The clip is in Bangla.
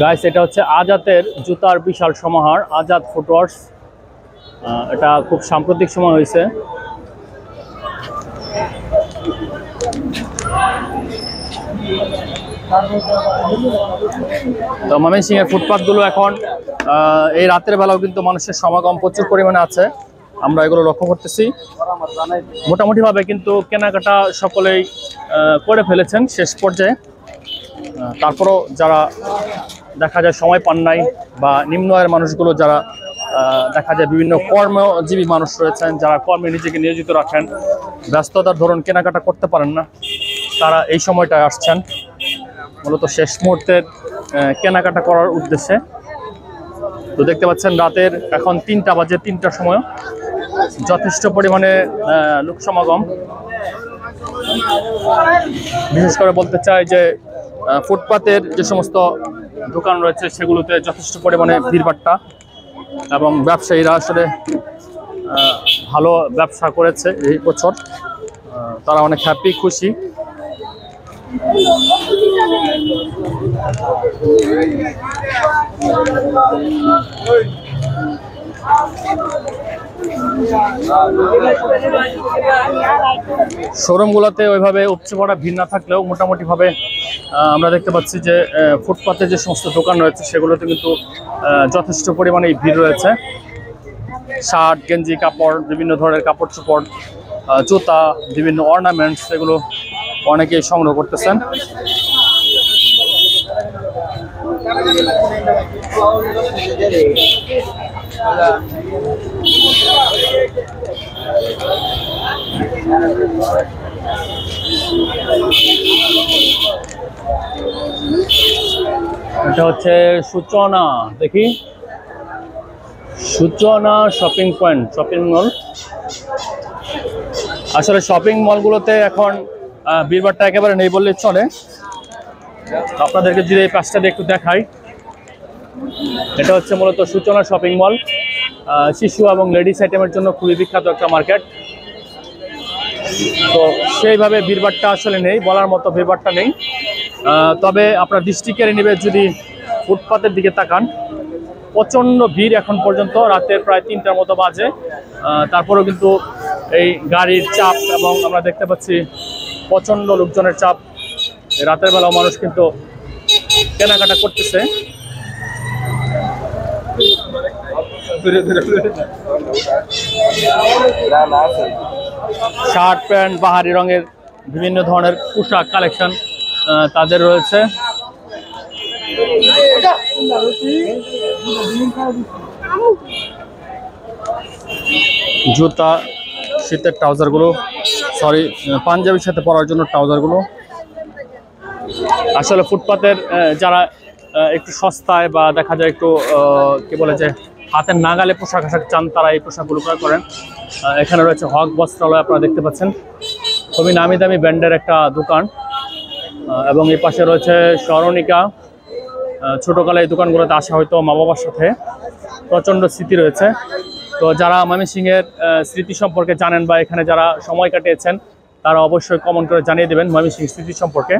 গাইস, এটা হচ্ছে আজাদের জুতার বিশাল সমাহার, আজাদ ফুটওয়ার্স। এটা খুব সাম্প্রতিক সময় হয়েছে। তো ময়মনসিংহের ফুটপাথগুলো এখন এই রাতের বেলাও কিন্তু মানুষের সমাগম প্রচুর পরিমাণে আছে, আমরা এগুলো লক্ষ্য করতেছি। মোটামুটিভাবে কিন্তু কেনাকাটা সকলেই করে ফেলেছেন শেষ পর্যায়ে। তারপরও যারা দেখা যায় সময় পান নাই, বা নিম্ন আয়ের মানুষগুলো যারা দেখা যায় বিভিন্ন কর্মজীবী মানুষ রয়েছেন, যারা কর্মে নিজেকে নিয়োজিত রাখেন, ব্যস্ততার ধরুন কেনাকাটা করতে পারেন না, তারা এই সময়টায় আসছেন মূলত শেষ মুহূর্তের কেনাকাটা করার উদ্দেশ্যে। তো দেখতে পাচ্ছেন রাতের এখন 3টা বাজে, 3টার সময় যথেষ্ট পরিমাণে লোক সমাগম। বিশেষ করে বলতে চাই যে ফুটপাতের যে সমস্ত দোকান রয়েছে সেগুলোতে যথেষ্ট পরিমাণে ভিড়ভাট্টা, এবং ব্যবসায়ীরা আসলে ভালো ব্যবসা করেছে এই বছর, তারা অনেক হ্যাপি, খুশি। শোরুমগুলোতে ওইভাবে উপচে পড়া ভিড় না থাকলেও মোটামুটিভাবে আমরা দেখতে পাচ্ছি যে ফুটপাতে যে সমস্ত দোকান রয়েছে সেগুলোতে কিন্তু যথেষ্ট পরিমাণে ভিড় রয়েছে। শার্ট, গেঞ্জি, কাপড়, বিভিন্ন ধরনের কাপড় চোপড়, জুতা, বিভিন্ন অর্নামেন্টস, এগুলো অনেকেই সংগ্রহ করতেছেন। এটা হচ্ছে সূচনা, দেখি সূচনা শপিং পয়েন্ট, শপিং মল। আসলে শপিং মলগুলোতে এখন ভিড়ভাট্টা একেবারে নেই বললেই চলে। আপনাদেরকে যদি এই পাশটা একটু দেখাই, এটা হচ্ছে মূলত সূচনা শপিং মল, শিশু এবং লেডিস আইটেমের জন্য খুবই বিখ্যাত একটা মার্কেট। তো সেইভাবে ভিড়ভাট্টা আসলে নেই, বলার মতো ভিড়ভাট্টা নেই। তবে আপনার দৃষ্টি কেড়ে নেবে যদি ফুটপাতের দিকে তাকান, প্রচণ্ড ভিড় এখন পর্যন্ত, রাতের প্রায় 3টার মতো বাজে। তারপরেও কিন্তু এই গাড়ির চাপ, এবং আমরা দেখতে পাচ্ছি প্রচণ্ড লোকজনের চাপ। রাতের বেলাও মানুষ কিন্তু কেনাকাটা করতেছে। শার্ট, প্যান্ট, বাহারি রঙের বিভিন্ন ধরনের পোশাক কালেকশন তাদের রয়েছে। জুতা, শীতের ট্রাউজারগুলো, সরি পাঞ্জাবির সাথে পরার জন্য ট্রাউজারগুলো। আসলে ফুটপাতের যারা একটু সস্তায় বা দেখা যায় একটু কি বলে যে হাতের নাগালে পোশাক আশাক চান, তারা এই পোশাকগুলো ক্রয় করেন। এখানে রয়েছে হক বস্ত্রালয়, আপনারা দেখতে পাচ্ছেন খুবই নামি দামি ব্র্যান্ডের একটা দোকান, এবং এই পাশে রয়েছে স্মরণিকা। ছোটোকালে এই দোকানগুলোতে আসা হয়তো মা বাবার সাথে, প্রচণ্ড স্মৃতি রয়েছে। তো যারা ময়মনসিংহের স্মৃতি সম্পর্কে জানেন বা এখানে যারা সময় কাটিয়েছেন, তারা অবশ্যই কমেন্ট করে জানিয়ে দেবেন ময়মনসিংহের স্মৃতি সম্পর্কে।